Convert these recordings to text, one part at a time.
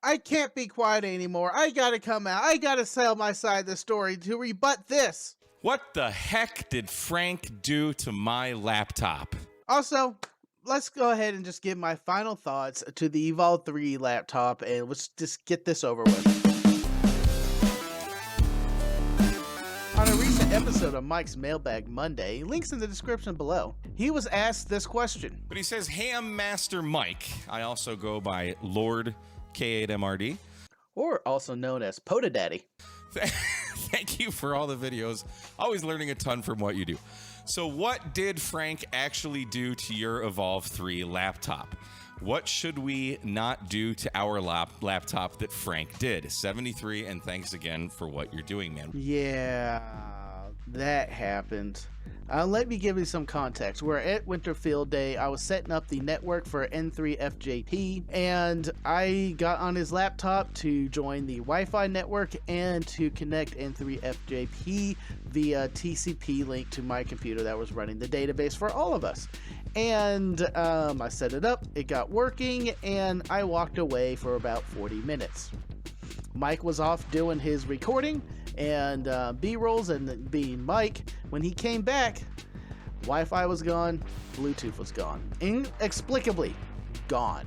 I can't be quiet anymore. I gotta come out. I gotta sell my side of the story to rebut this. What the heck did Frank do to my laptop? Also, let's go ahead and just give my final thoughts to the Evolve 3 laptop, and let's just get this over with. On a recent episode of Mike's Mailbag Monday, links in the description below, he was asked this question. But he says, Ham Master Mike. I also go by Lord K8MRD. Or also known as Poda Daddy. Thank you for all the videos. Always learning a ton from what you do. So what did Frank actually do to your Evolve 3 laptop? What should we not do to our laptop that Frank did? 73, and thanks again for what you're doing, man. Yeah, that happened. Let me give you some context. We're at Winterfield Day. I was setting up the network for N3FJP, and I got on his laptop to join the Wi-Fi network and to connect N3FJP via TCP link to my computer that was running the database for all of us. And I set it up, it got working, and I walked away for about 40 minutes. Mike was off doing his recording and B-rolls and being Mike. When he came back, Wi-Fi was gone, Bluetooth was gone. Inexplicably gone.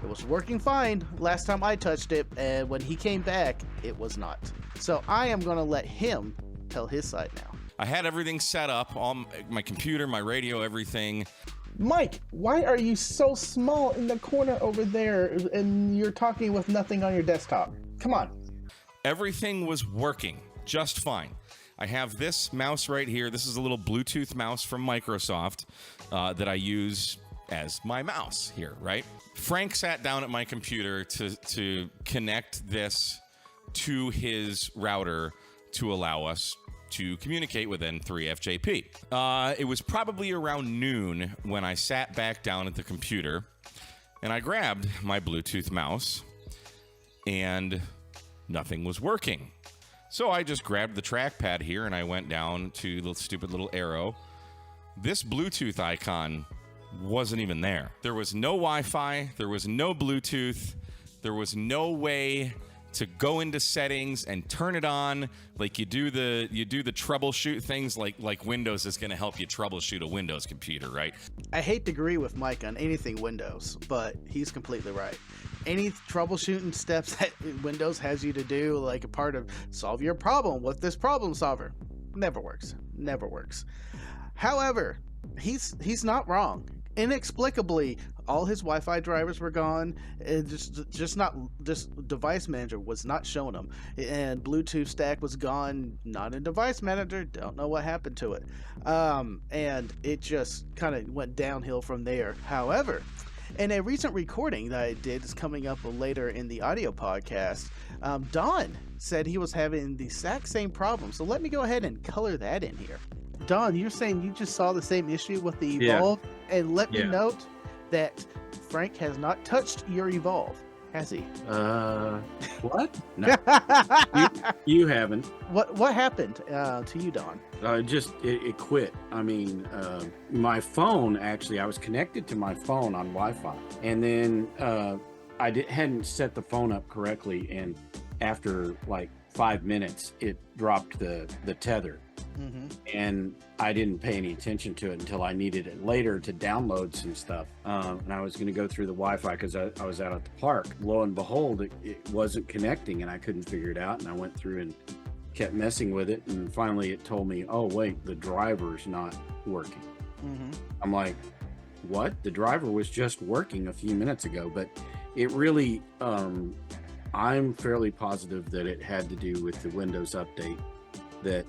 It was working fine last time I touched it, and when he came back, it was not. So I am going to let him tell his side now. I had everything set up, all my computer, my radio, everything. Mike, why are you so small in the corner over there and you're talking with nothing on your desktop? Come on. Everything was working just fine. I have this mouse right here. This is a little Bluetooth mouse from Microsoft that I use as my mouse here, right? Frank sat down at my computer to connect this to his router to allow us to communicate with N3FJP. It was probably around noon when I sat back down at the computer and I grabbed my Bluetooth mouse and nothing was working. So I just grabbed the trackpad here and I went down to the stupid little arrow. This Bluetooth icon wasn't even there. There was no Wi-Fi, there was no Bluetooth, there was no way to go into settings and turn it on like you do the troubleshoot things like Windows is going to help you troubleshoot a Windows computer, right? I hate to agree with Mike on anything Windows, but he's completely right. Any troubleshooting steps that Windows has you to do, like a part of solve your problem with this problem solver, never works. Never works. However, he's not wrong. Inexplicably, all his Wi-Fi drivers were gone. Just device manager was not showing him, and Bluetooth stack was gone. Not in device manager. Don't know what happened to it. And it just kind of went downhill from there. However, in a recent recording that I did, is coming up later in the audio podcast, Don said he was having the exact same problem. So let me go ahead and color that in here. Don, you're saying you just saw the same issue with the Evolve? Yeah. And let me note that Frank has not touched your Evolve, has he? What? No. you haven't. What happened to you, Don? It quit. I mean, my phone, actually, I was connected to my phone on Wi-Fi. And then hadn't set the phone up correctly. And after like 5 minutes, it dropped the tether. Mm-hmm. And I didn't pay any attention to it until I needed it later to download some stuff. And I was going to go through the Wi-Fi because I was out at the park. Lo and behold, it wasn't connecting and I couldn't figure it out. And I went through and kept messing with it. And finally it told me, oh, wait, the driver's not working. Mm-hmm. I'm like, what? The driver was just working a few minutes ago. But it really, I'm fairly positive that it had to do with the Windows update that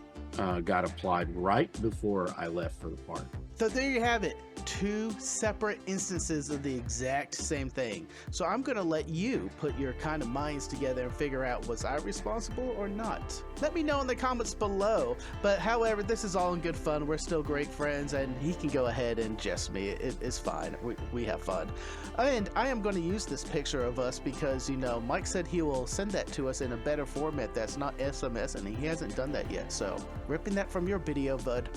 got applied right before I left for the park. So there you have it. 2 separate instances of the exact same thing. So I'm going to let you put your kind of minds together and figure out, was I responsible or not? Let me know in the comments below. But however, this is all in good fun. We're still great friends, and he can go ahead and jest me. It's fine. We have fun. And I am going to use this picture of us because, Mike said he will send that to us in a better format that's not SMS, and he hasn't done that yet. So ripping that from your video, bud.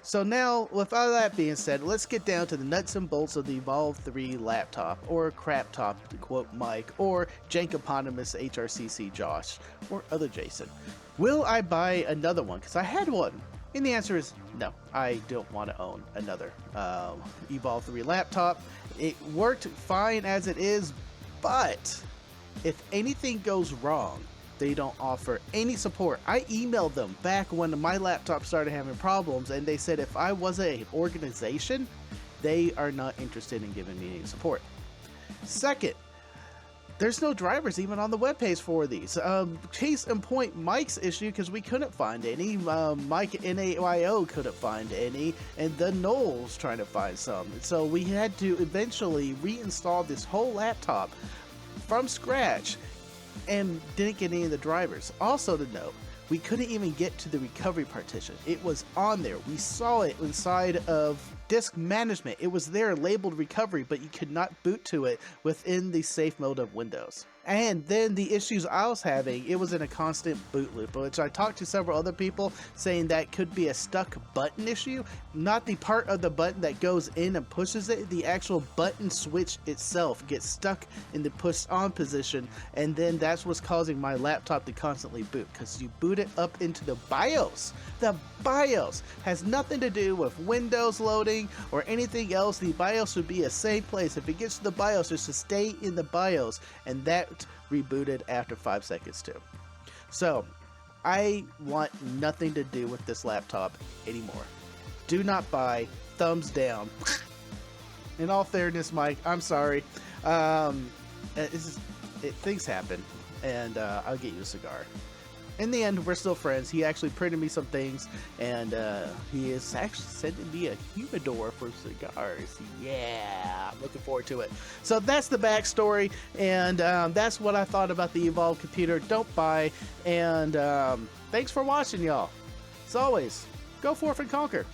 So now, with all that being said, let's get down to the nuts and bolts of the Evolve 3 laptop, or crap top to quote Mike, or Jankoponymous HRCC Josh, or other Jason. Will I buy another one? Because I had one. And the answer is no, I don't want to own another Evolve 3 laptop. It worked fine as it is, but if anything goes wrong, they don't offer any support. I emailed them back when my laptop started having problems, and they said if I wasn't an organization, they are not interested in giving me any support. Second, there's no drivers even on the webpage for these. Case in point, Mike's issue, because we couldn't find any. Mike NAYO couldn't find any, and the Knowles trying to find some. So we had to eventually reinstall this whole laptop from scratch, and didn't get any of the drivers. Also to note, we couldn't even get to the recovery partition. It was on there. We saw it inside of disk management. It was there labeled recovery, but you could not boot to it within the safe mode of Windows. And then the issues I was having, it was in a constant boot loop, which I talked to several other people saying that could be a stuck button issue, not the part of the button that goes in and pushes it. The actual button switch itself gets stuck in the push on position, and then that's what's causing my laptop to constantly boot, because you boot it up into the BIOS. The BIOS has nothing to do with Windows loading or anything else. The BIOS would be a safe place. If it gets to the BIOS, it's to stay in the BIOS, and that rebooted after 5 seconds too. So I want nothing to do with this laptop anymore. Do not buy. Thumbs down. In all fairness, Mike, I'm sorry. Things happen, and I'll get you a cigar. In the end, we're still friends. He actually printed me some things, and he is actually sending me a humidor for cigars. Yeah, I'm looking forward to it. So that's the backstory, and that's what I thought about the Evolve computer. Don't buy, and thanks for watching, y'all. As always, go forth and conquer.